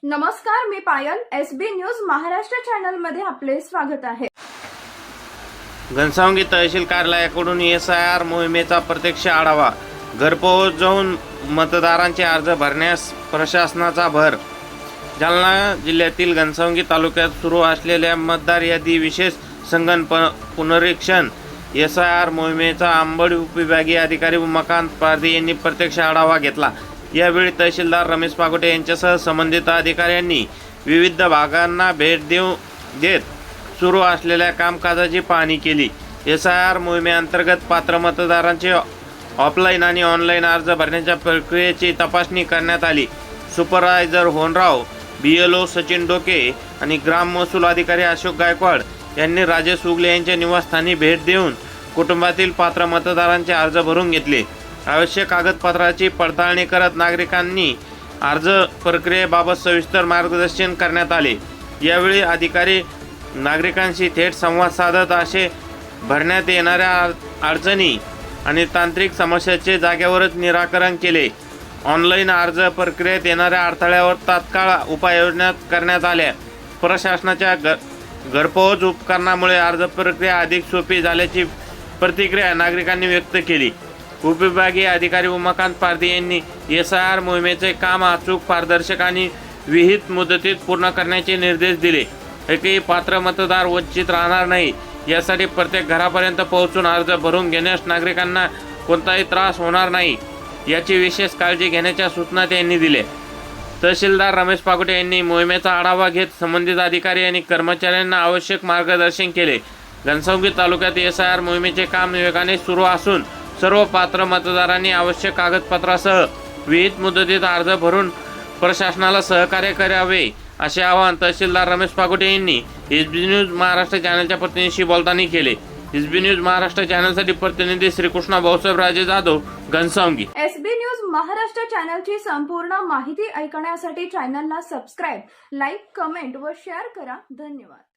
नमस्कार, मी पायल. SB news Maharashtra channel मध्ये आपले स्वागत आहे. घनसावंगी तहसील कार्यालयाकडून SIR मोहिमेचा प्रत्यक्ष आढावा. घरपोहोच जाऊन मतदारांचे अर्ज भरण्यास प्रशासनाचा भर. जालना जिल्ह्यातील घनसावंगी तालुक्यात सुरू असलेल्या मतदार यादी विशेष संगणक पुनरीक्षण SIR मोहिमेचा अंबड उपविभागीय अधिकारी उमाकांत पारधी यांनी प्रत्यक्ष आढावा घेतला. यावेळी तहसीलदार रमेश पागोटे यांच्यासह संबंधित अधिकाऱ्यांनी विविध भागांना भेट देत सुरू असलेल्या कामकाजाची पाहणी केली. SIR मोहिमेअंतर्गत पात्र मतदारांचे ऑफलाईन आणि ऑनलाईन अर्ज भरण्याच्या प्रक्रियेची तपासणी करण्यात आली. सुपरवायझर होनराव, BLO सचिन डोके आणि ग्राम महसूल अधिकारी अशोक गायकवाड यांनी राजेश उगले यांच्या निवासस्थानी भेट देऊन कुटुंबातील पात्र मतदारांचे अर्ज भरून घेतले. आवश्यक कागदपत्राची पडताळणी करत नागरिकांनी अर्ज प्रक्रियेबाबत सविस्तर मार्गदर्शन करण्यात आले. यावेळी अधिकारी नागरिकांशी थेट संवाद साधत असे भरण्यात येणाऱ्या अडचणी आणि तांत्रिक समस्यांचे जागेवरच निराकरण केले. ऑनलाईन अर्ज प्रक्रियेत येणाऱ्या अडथळ्यावर तात्काळ उपाययोजना करण्यात आल्या. प्रशासनाच्या घरपोहोच उपकरणामुळे अर्ज प्रक्रिया अधिक सोपी झाल्याची प्रतिक्रिया नागरिकांनी व्यक्त केली. उपविभागीय अधिकारी उमाकांत पारधी यांनी SIR मोहिमेचे काम अचूक, पारदर्शक आणि विहित मुदतीत पूर्ण करण्याचे निर्देश दिले. एकही पात्र मतदार वंचित राहणार नाही यासाठी प्रत्येक घरापर्यंत पोहोचून अर्ज भरून घेण्यास नागरिकांना कोणताही त्रास होणार नाही याची विशेष काळजी घेण्याच्या सूचना त्यांनी दिल्या. तहसीलदार रमेश पागोटे यांनी मोहिमेचा आढावा घेत संबंधित अधिकारी आणि कर्मचाऱ्यांना आवश्यक मार्गदर्शन केले. घनसावंगी तालुक्यात SIR मोहिमेचे काम वेगाने सुरू असून सर्व पात्र मतदारांनी आवश्यक कागदपत्रासह विहित मुदतीत अर्ज भरून प्रशासनाला सहकार्य करावे असे आवाहन तहसीलदार रमेश पागोटे यांनी SB न्यूज महाराष्ट्र चॅनलच्या प्रतिनिधीशी बोलताना केले. SB न्यूज महाराष्ट्र चॅनलसाठी प्रतिनिधी श्रीकृष्णा भाऊसाहेब राजे जाधव, घनसावंगी. एसबी न्यूज महाराष्ट्र चॅनलची संपूर्ण माहिती ऐकण्यासाठी चॅनलला सबस्क्राईब, लाईक, कमेंट व शेअर करा. धन्यवाद.